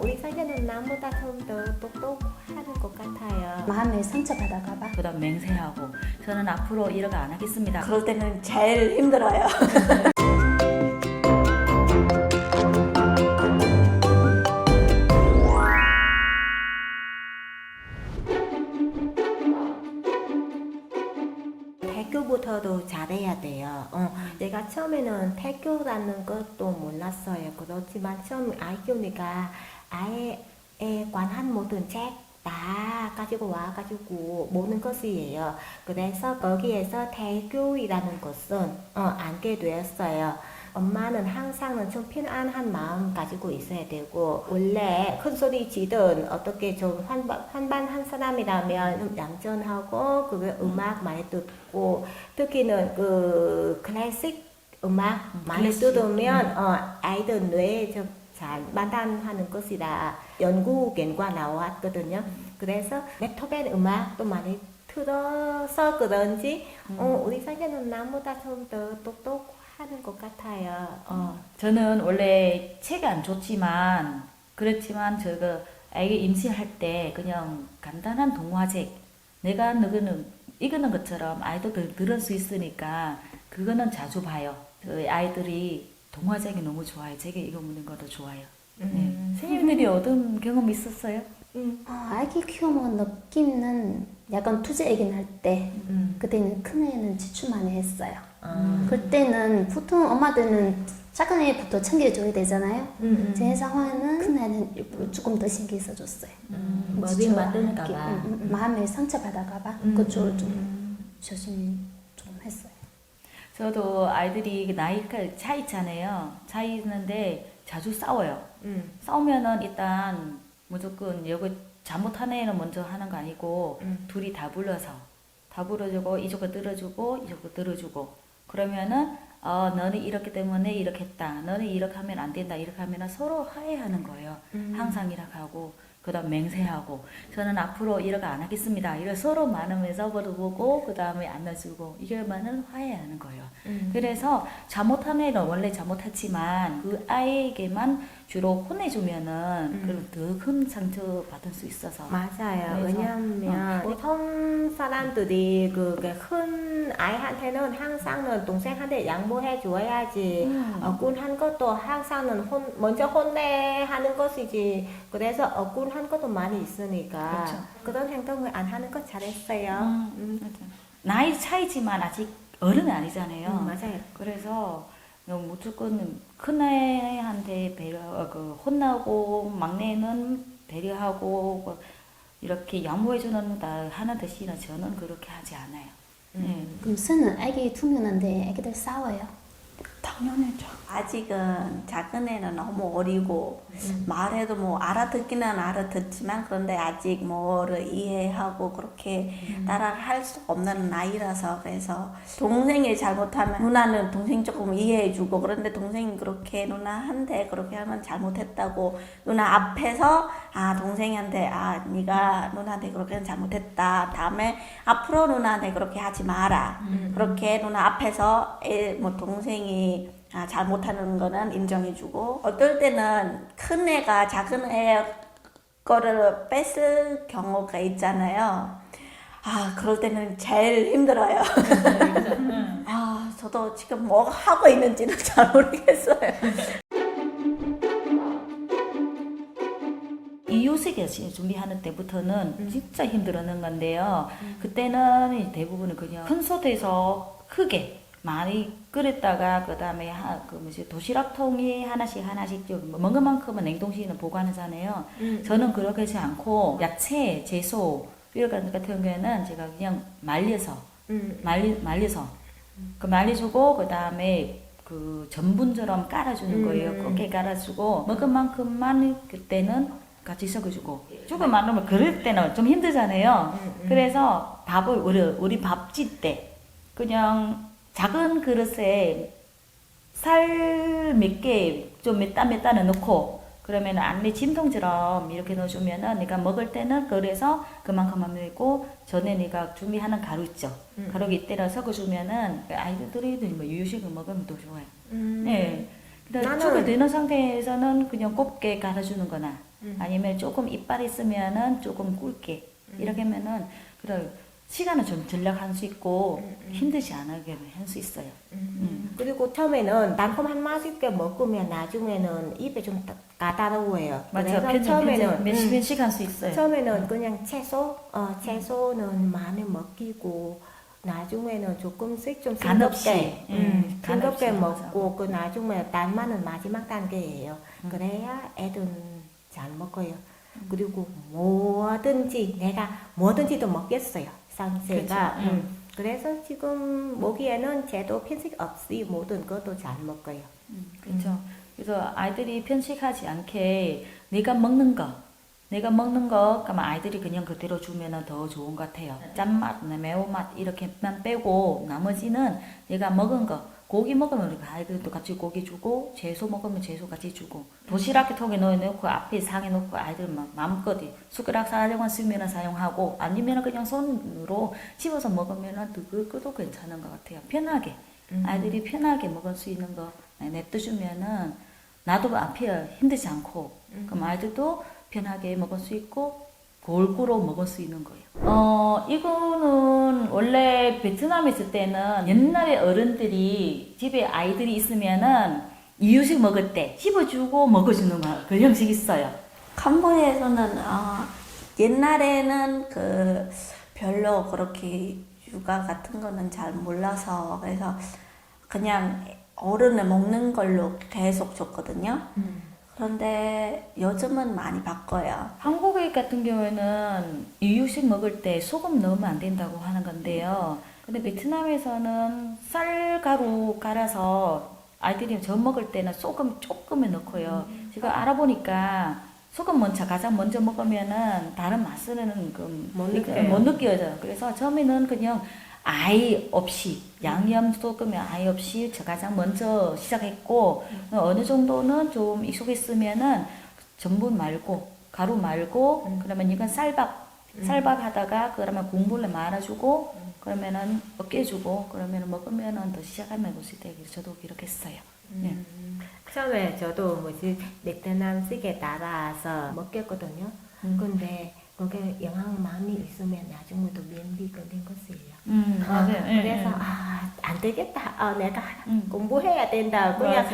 우리 사이는 나보다 좀 더 똑똑하는 것 같아요. 마음에 상처받아가봐. 그다음 맹세하고 저는 앞으로 이러고 안 하겠습니다. 그럴 때는 제일 힘들어요. 태교부터도 잘해야 돼요. 내가 처음에는 태교라는 것도 몰랐어요. 그렇지만 처음 아이 키우니까 아이에 관한 모든 책 다 가지고 와가지고 모는 것이에요. 그래서 거기에서 태교이라는 것은 알게 되었어요. 엄마는 항상 좀 편안한 마음 가지고 있어야 되고, 원래 큰 소리 지든 어떻게 좀 환반한 사람이라면 좀 얌전하고, 그 음악 많이 듣고, 특히는 그 클래식 음악 많이 들으면 아이들 뇌에 좀 잘 마단하는 것이라 연구 결과 나왔거든요. 그래서 베토벤 음악도 많이 들어서 그런지 우리 사이는 나보다 좀 더 똑똑하는 것 같아요. 저는 원래 책이 안 좋지만 그렇지만 제가 아기 임신할 때 그냥 간단한 동화책 내가 읽는 것처럼 아이들도 들을 수 있으니까 그거는 자주 봐요. 저희 아이들이 동화책이 너무 좋아요. 책에 읽어보는 것도 좋아요. 네. 선생님들이 얻은 경험 있었어요? 아기 키우면 느끼는 약간 투자애기 날 때, 그때는 큰애는 지출 많이 했어요. 그때는 보통 엄마들은 작은 애부터 챙겨줘야 되잖아요. 제 상황에는 큰애는 일부러 조금 더 신경 써줬어요. 머리 만드는가봐. 마음에 상처받아가봐. 그쪽을 좀 조심히 좀 했어요. 저도 아이들이 나이가 차이 있잖아요. 차이 있는데 자주 싸워요. 싸우면은 일단 무조건 여기 잘못한 애는 먼저 하는 거 아니고 둘이 다 불러주고 이쪽을 들어주고 이쪽을 들어주고 그러면은 너는 이렇기 때문에 이렇게 했다. 너는 이렇게 하면 안 된다. 이렇게 하면 서로 화해하는 거예요. 항상 이렇게 하고 그다음 맹세하고 저는 앞으로 이렇게 안 하겠습니다. 이걸 서로 마음에서 물어보고 그다음에 안아주고 이걸만은 화해하는 거예요. 그래서 잘못한 애는 원래 잘못했지만 그 아이에게만 주로 혼내주면은 더 큰 상처 받을 수 있어서 맞아요. 그래서, 왜냐하면 보통 사람들이 큰 아이한테는 항상은 동생한테 양보해 줘야지. 억울한 것도 항상은 먼저 혼내하는 것이지. 그래서 억울한 것도 많이 있으니까 그렇죠. 그런 행동을 안 하는 거 잘했어요. 맞아. 나이 차이지만 아직 어른은 아니잖아요. 맞아요. 그래서 무조건 큰애한테 혼나고 막내는 배려하고 이렇게 양보해주는 하는 대신에 저는 그렇게 하지 않아요. 그럼 선은 아기 두 명인데 아기들 싸워요? 당연하죠. 아직은 작은 애는 너무 어리고 말해도 뭐 알아듣기는 알아듣지만 그런데 아직 뭐를 이해하고 그렇게 따라할 수 없는 나이라서 그래서 동생이 잘못하면 누나는 동생 조금 이해해주고 그런데 동생이 그렇게 누나한테 그렇게 하면 잘못했다고 누나 앞에서 동생한테 네가 누나한테 그렇게 하면 잘못했다. 다음에 앞으로 누나한테 그렇게 하지 마라. 그렇게 누나 앞에서 동생이 잘못하는 거는 인정해주고 어떨 때는 큰 애가 작은 애 거를 뺏을 경우가 있잖아요. 그럴 때는 제일 힘들어요. 저도 지금 뭐 하고 있는지는 잘 모르겠어요. 이유식 준비하는 때부터는 진짜 힘들었는 건데요. 그때는 대부분 그냥 큰 솥에서 크게 많이 끓였다가 그다음에 도시락통이 하나씩 좀 먹은 만큼은 냉동실에 보관하잖아요. 저는 그렇게 하지 않고 야채, 채소 이런 것 같은 경우에는 제가 그냥 말려서 말려주고 그다음에 그 전분처럼 깔아주는 거예요. 그렇게 깔아주고 먹은 만큼만 그때는 같이 섞어주고 조금 많으면 그럴 때는 좀 힘들잖아요. 그래서 밥을 우리 밥 찔 때 그냥 작은 그릇에 살 몇 개 좀 몇 단 넣고 그러면 안에 진통처럼 이렇게 넣어주면은 내가 먹을 때는 그래서 그만큼만 넣고 전에 내가 준비하는 가루 있죠. 가루 이때랑 섞어주면은 아이들이 뭐 유유식을 먹으면 더 좋아요. 네. 나는- 죽을 되는 상태에서는 그냥 곱게 갈아주는 거나 아니면 조금 이빨 있으면은 조금 굵게 이렇게 하면은 그런 시간을 좀 절약할 수 있고 힘들지 않게 할 수 있어요. 그리고 처음에는 달콤한 맛있게 먹으면 나중에는 입에 좀 까다로워요. 맞아. 그래서 처음에는 몇십 할 수 있어요. 처음에는 그냥 채소는 많이 먹이고 나중에는 조금씩 좀 간 없이, 싱겁게 간 싱겁게 없이 먹고 그 나중에 달만은 마지막 단계예요. 그래야 애들은 잘 먹어요. 그리고 내가 뭐든지도 먹겠어요. 상체가. 그래서 지금 먹이에는 제도 편식 없이 모든 것도 잘 먹어요. 그렇죠. 그래서 아이들이 편식하지 않게 내가 먹는 거, 그러면 아이들이 그냥 그대로 주면은 더 좋은 것 같아요. 짠맛, 매운맛 이렇게만 빼고 나머지는 내가 먹은 거, 고기 먹으면 우리 아이들도 같이 고기 주고, 채소 먹으면 채소 같이 주고, 도시락 통에 넣어놓고 앞에 상에 놓고 아이들 마음껏 숟가락 사용하시면 사용하고, 아니면 그냥 손으로 집어서 먹으면 그것도 괜찮은 것 같아요. 편하게. 아이들이 편하게 먹을 수 있는 거 냅두시면은 나도 앞에 힘들지 않고, 그럼 아이들도 편하게 먹을 수 있고 골고루 먹을 수 있는 거예요. 이거는 원래 베트남에 있을 때는 옛날에 어른들이 집에 아이들이 있으면은 이유식 먹을 때 씹어주고 먹어주는 그 형식이 있어요. 캄보디아에서는 옛날에는 별로 그렇게 육아 같은 거는 잘 몰라서 그래서 그냥 어른을 먹는 걸로 계속 줬거든요. 그런데 요즘은 많이 바꿔요. 한국 같은 경우에는 이유식 먹을 때 소금 넣으면 안 된다고 하는 건데요. 근데 베트남에서는 쌀가루 갈아서 아이들이 젖 먹을 때는 소금 조금을 넣고요. 제가 알아보니까 소금 가장 먼저 먹으면은 다른 맛은 못 느껴져요. 그래서 처음에는 그냥 아예 없이 양념 소금에 아예 없이 가장 먼저 시작했고 어느 정도는 좀 익숙했으면은 전분 말고 가루 말고 그러면 이건 쌀밥 하다가 그러면 국물을 말아주고 그러면은 으깨주고 그러면 먹으면은 더 시작하면 먹을 때 저도 그렇게 했어요. 네. 처음에 저도 베트남식에 따라서 먹겠거든요. 근데 그게 영양 많이 있으면 나중에도 면비 걸린 것이에요. 맞아요. 그래서 안 되겠다. 내가 공부해야 된다. 그냥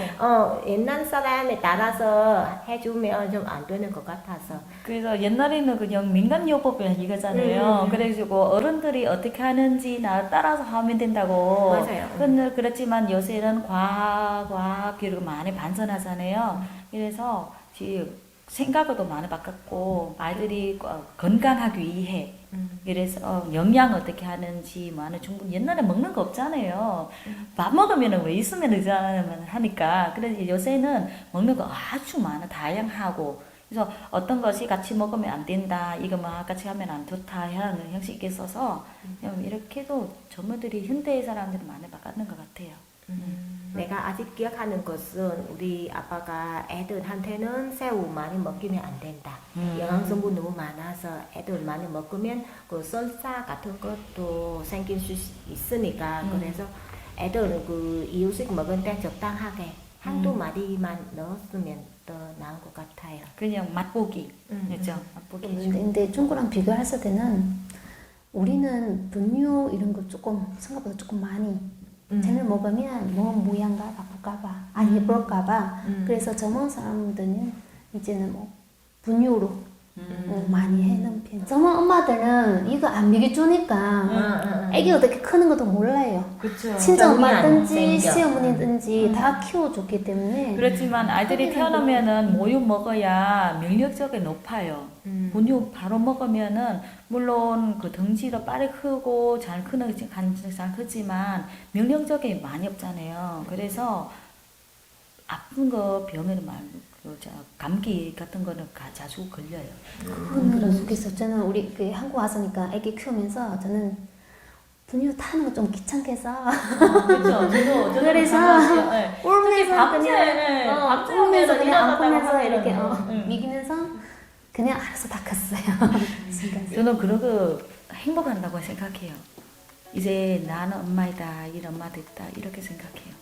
옛날 사람에 따라서 해주면 좀 안 되는 것 같아서. 그래서 옛날에는 그냥 민간요법을 이거잖아요. 그래가지고 어른들이 어떻게 하는지 나 따라서 하면 된다고. 맞아요. 근데 그렇지만 요새는 과학 교육을 많이 발전하잖아요. 그래서 지금 생각도 많이 바꿨고 아이들이 건강하기 위해 그래서 영양 어떻게 하는지 많이 충분히 옛날에 먹는 거 없잖아요. 밥 먹으면 왜 있으면 되잖아요 하니까 그래서 요새는 먹는 거 아주 많아 다양하고 그래서 어떤 것이 같이 먹으면 안 된다 이거만 같이 하면 안 좋다 하는 형식이 있어서 이렇게도 전문들이 현대 사람들이 많이 바꿨는 것 같아요. 내가 아직 기억하는 것은 우리 아빠가 애들한테는 새우 많이 먹이면 안 된다. 영양성분 너무 많아서 애들 많이 먹으면 그 설사 같은 것도 생길 수 있으니까 그래서 애들은 그 이유식 먹을 때 적당하게 한두 마리만 넣었으면 더 나은 것 같아요. 그냥 맛보기 그렇죠. 맛보기. 근데 중국랑 비교했을 때는 우리는 분유 이런 거 조금 생각보다 조금 많이 쟤를 먹으면 뭐 모양가 바꿀까봐 아니 예쁠까봐 그래서 젊은 사람들은 이제는 뭐 분유로 많이 해놓은 편. 젊은 엄마들은 이거 안 먹여주니까 애기 어떻게 크는 것도 몰라요. 그렇죠. 친정 엄마든지 시어머니든지 다 키워줬기 때문에. 그렇지만 아이들이 태어나면은 모유 먹어야 면역력이 높아요. 분유 바로 먹으면은 물론 그 덩치도 빨리 크고 잘 크지만 면역력이 많이 없잖아요. 그래서 아픈 거 병에는 감기 같은 거는 자주 걸려요. 그거는 그래서 저는 우리 한국 왔으니까 애기 키우면서 저는 분유 타는 거 좀 귀찮게 해서 그렇죠. 저도 그래서 울면서 그냥 울면서 그냥 안고면서 이렇게 미기면서 그냥 알아서 다 컸어요. 저는 그러고 행복한다고 생각해요. 이제 나는 엄마이다, 이런 엄마 됐다 이렇게 생각해요.